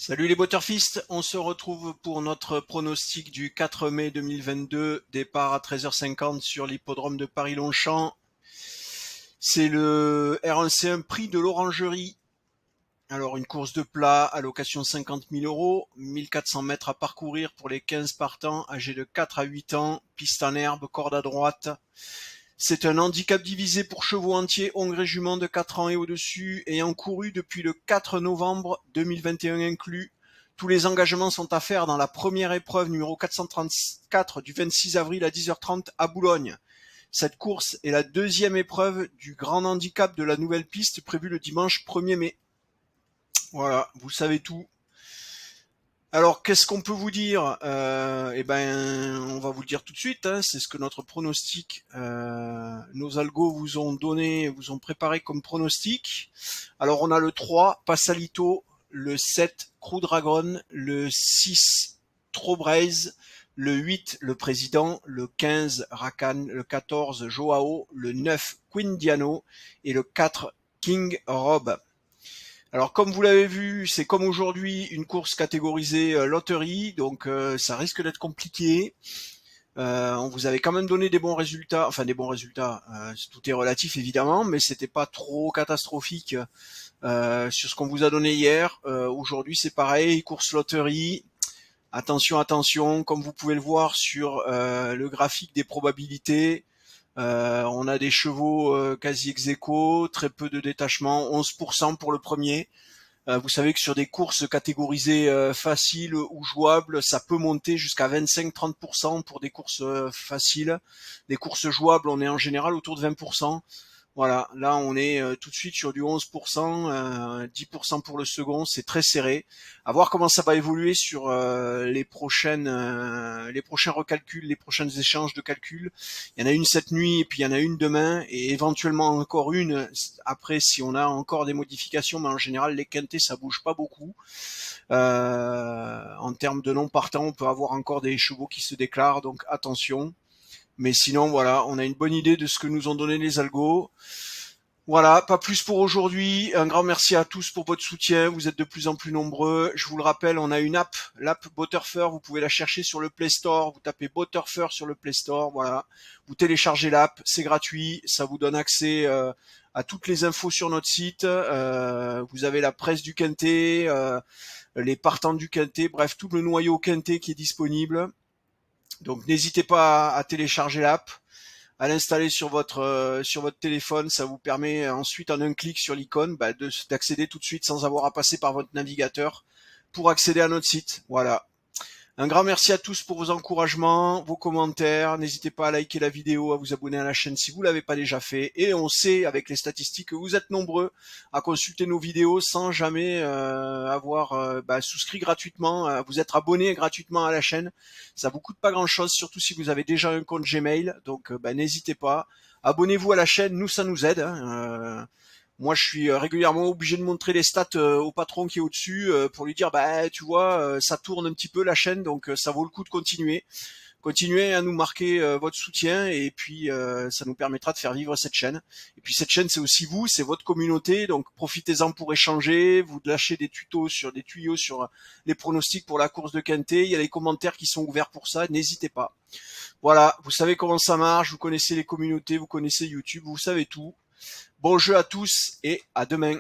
Salut les Butterfist, on se retrouve pour notre pronostic du 4 mai 2022, départ à 13h50 sur l'hippodrome de Paris-Longchamp. C'est le R1C1 prix de l'Orangerie. Alors une course de plat, allocation 50 000 euros, 1400 mètres à parcourir pour les 15 partants âgés de 4 à 8 ans, piste en herbe, corde à droite. C'est un handicap divisé pour chevaux entiers, hongres et juments de 4 ans et au-dessus, ayant couru depuis le 4 novembre 2021 inclus. Tous les engagements sont à faire dans la première épreuve numéro 434 du 26 avril à 10h30 à Boulogne. Cette course est la deuxième épreuve du grand handicap de la nouvelle piste prévue le dimanche 1er mai. Voilà, vous savez tout. Alors, qu'est-ce qu'on peut vous dire? On va vous le dire tout de suite, hein, c'est ce que notre pronostic, nos algos vous ont donné, vous ont préparé comme pronostic. Alors, on a le 3, Passalito, le 7, Crew Dragon, le 6, Trobraise, le 8, le Président, le 15, Rakan, le 14, Joao, le 9, Quindiano et le 4, King Rob. Alors comme vous l'avez vu, c'est comme aujourd'hui une course catégorisée loterie, donc ça risque d'être compliqué. On vous avait quand même donné des bons résultats, enfin des bons résultats, tout est relatif évidemment, mais c'était pas trop catastrophique sur ce qu'on vous a donné hier. Aujourd'hui c'est pareil, course loterie. Attention, attention, comme vous pouvez le voir sur le graphique des probabilités, on a des chevaux quasi ex-aequo, très peu de détachement, 11% pour le premier. Vous savez que sur des courses catégorisées faciles ou jouables, ça peut monter jusqu'à 25-30% pour des courses faciles. Des courses jouables, on est en général autour de 20%. Voilà, là on est tout de suite sur du 11%, 10% pour le second, c'est très serré. À voir comment ça va évoluer sur les prochains recalculs, les prochains échanges de calculs. Il y en a une cette nuit et puis il y en a une demain et éventuellement encore une après si on a encore des modifications, mais en général les quintés ça bouge pas beaucoup. En termes de non partants, on peut avoir encore des chevaux qui se déclarent, donc attention. Mais sinon, voilà, on a une bonne idée de ce que nous ont donné les algos. Voilà, pas plus pour aujourd'hui. Un grand merci à tous pour votre soutien. Vous êtes de plus en plus nombreux. Je vous le rappelle, on a une app, l'app Butterfer. Vous pouvez la chercher sur le Play Store. Vous tapez Butterfer sur le Play Store. Voilà. Vous téléchargez l'app. C'est gratuit. Ça vous donne accès à toutes les infos sur notre site. Vous avez la presse du Quintet, les partants du Quintet. Bref, tout le noyau Quintet qui est disponible. Donc n'hésitez pas à télécharger l'app, à l'installer sur votre téléphone. Ça vous permet ensuite en un clic sur l'icône d'accéder tout de suite sans avoir à passer par votre navigateur pour accéder à notre site. Voilà. Un grand merci à tous pour vos encouragements, vos commentaires. N'hésitez pas à liker la vidéo, à vous abonner à la chaîne si vous l'avez pas déjà fait. Et on sait avec les statistiques que vous êtes nombreux à consulter nos vidéos sans jamais avoir souscrit gratuitement, vous être abonné gratuitement à la chaîne. Ça vous coûte pas grand-chose, surtout si vous avez déjà un compte Gmail. Donc n'hésitez pas. Abonnez-vous à la chaîne, nous ça nous aide. Moi, je suis régulièrement obligé de montrer les stats au patron qui est au-dessus pour lui dire, tu vois, ça tourne un petit peu la chaîne, donc ça vaut le coup de continuer. Continuez à nous marquer votre soutien et puis ça nous permettra de faire vivre cette chaîne. Et puis cette chaîne, c'est aussi vous, c'est votre communauté, donc profitez-en pour échanger. Vous lâchez des tuyaux sur les pronostics pour la course de Quintet. Il y a les commentaires qui sont ouverts pour ça. N'hésitez pas. Voilà, vous savez comment ça marche. Vous connaissez les communautés, vous connaissez YouTube, vous savez tout. Bon jeu à tous et à demain.